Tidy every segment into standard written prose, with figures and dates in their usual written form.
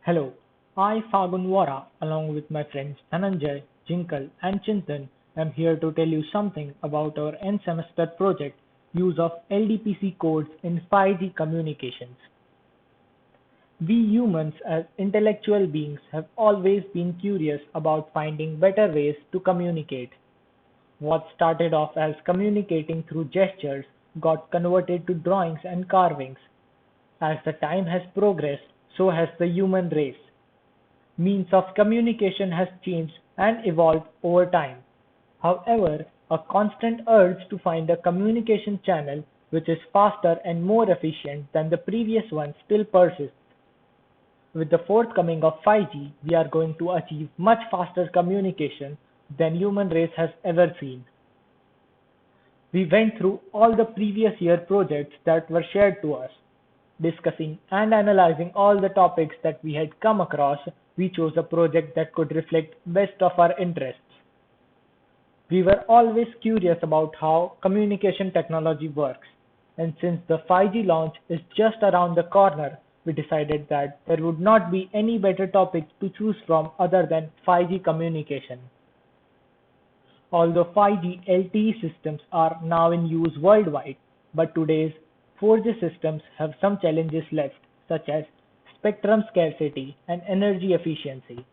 Hello, I Fagun Vora, along with my friends Dhananjay, Jinkal, and Chintan, am here to tell you something about our end semester project use of LDPC codes in 5G communications. We humans, as intellectual beings, have always been curious about finding better ways to communicate. What started off as communicating through gestures got converted to drawings and carvings. As the time has progressed, so has the human race. Means of communication has changed and evolved over time. However, a constant urge to find a communication channel which is faster and more efficient than the previous one still persists. With the forthcoming of 5G, we are going to achieve much faster communication than human race has ever seen. We went through all the previous year projects that were shared to us. Discussing and analyzing all the topics that we had come across, we chose a project that could reflect best of our interests. We were always curious about how communication technology works, and since the 5G launch is just around the corner, we decided that there would not be any better topic to choose from other than 5G communication. Although 5G LTE systems are now in use worldwide, but today's 4G systems have some challenges left, such as spectrum scarcity and energy efficiency.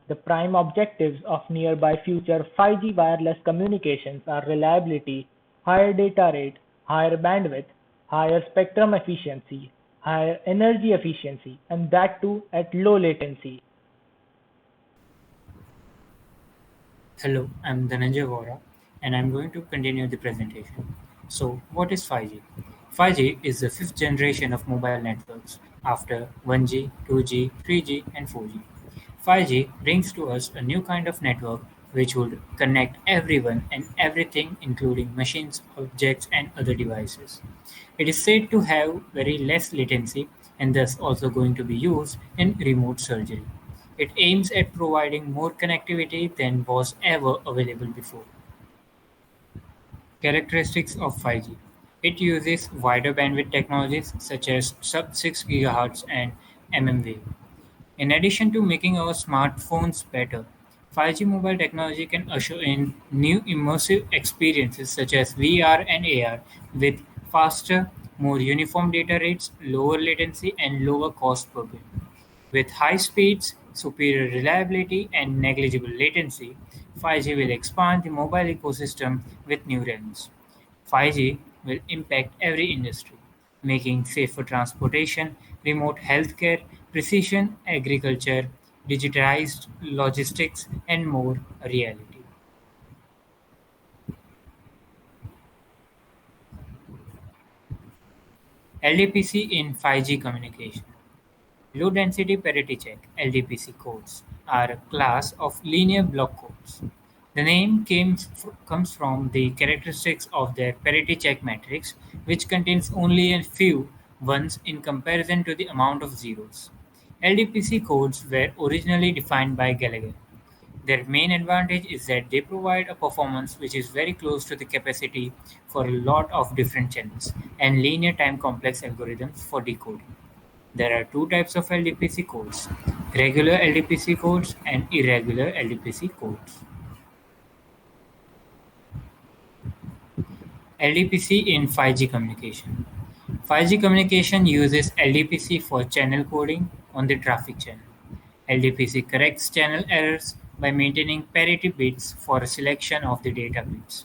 The prime objectives of nearby future 5G wireless communications are reliability, higher data rate, higher bandwidth, higher spectrum efficiency, higher energy efficiency, and that too at low latency. Hello, I'm Dhananjay Vora, and I'm going to continue the presentation. So, what is 5G? 5G is the fifth generation of mobile networks after 1G, 2G, 3G, and 4G. 5G brings to us a new kind of network which would connect everyone and everything, including machines, objects, and other devices. It is said to have very less latency and thus also going to be used in remote surgery. It aims at providing more connectivity than was ever available before. Characteristics of 5G: it uses wider bandwidth technologies such as sub-6 GHz and mmWave. In addition to making our smartphones better, 5G mobile technology can usher in new immersive experiences such as VR and AR with faster, more uniform data rates, lower latency, and lower cost per bit. With high speeds, superior reliability, and negligible latency, 5G will expand the mobile ecosystem with new realms. 5G will impact every industry, making safer transportation, remote healthcare, precision agriculture, digitized logistics, and more a reality. LDPC in 5G communication. Low density parity check (LDPC) codes are a class of linear block codes. The name comes from the characteristics of their parity check matrix, which contains only a few ones in comparison to the amount of zeros. LDPC codes were originally defined by Gallagher. Their main advantage is that they provide a performance which is very close to the capacity for a lot of different channels and linear time complex algorithms for decoding. There are two types of LDPC codes: regular LDPC codes and irregular LDPC codes. LDPC in 5G communication. 5G communication uses LDPC for channel coding on the traffic channel. LDPC corrects channel errors by maintaining parity bits for a selection of the data bits.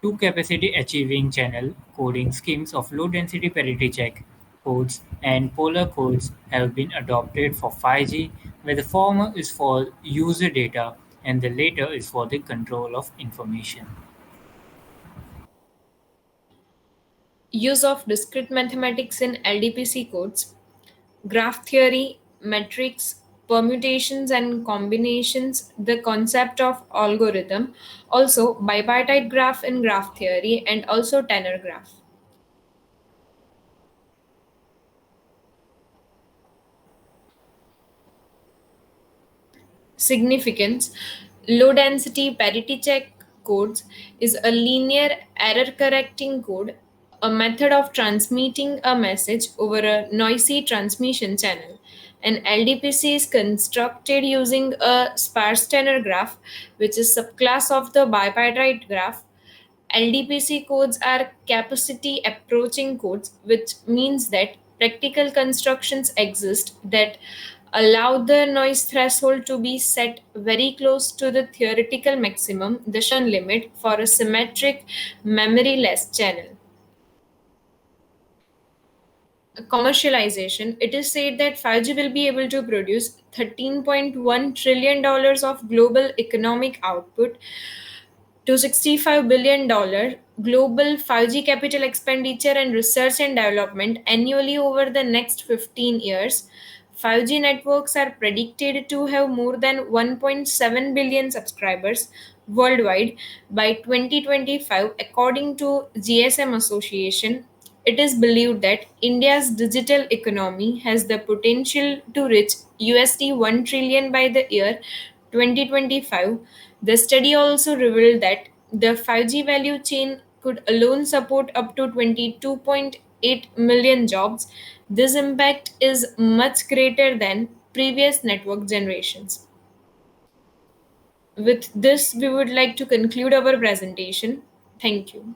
Two capacity achieving channel coding schemes of low density parity check codes and polar codes have been adopted for 5G, where the former is for user data and the latter is for the control of information. Use of discrete mathematics in LDPC codes, graph theory, metrics, permutations and combinations, the concept of algorithm, also bipartite graph in graph theory, and also tenor graph. Significance: low density parity check codes is a linear error correcting code, a method of transmitting a message over a noisy transmission channel. An LDPC is constructed using a sparse-tenor graph, which is subclass of the bipartite graph. LDPC codes are capacity approaching codes, which means that practical constructions exist that allow the noise threshold to be set very close to the theoretical maximum, the Shannon limit, for a symmetric memory-less channel. Commercialization, it is said that 5G will be able to produce $13.1 trillion of global economic output to $65 billion global 5G capital expenditure and research and development annually over the next 15 years. 5G networks are predicted to have more than 1.7 billion subscribers worldwide by 2025 according to GSM Association. It is believed that India's digital economy has the potential to reach USD 1 trillion by the year 2025. The study also revealed that the 5G value chain could alone support up to 22.8 million jobs. This impact is much greater than previous network generations. With this, we would like to conclude our presentation. Thank you.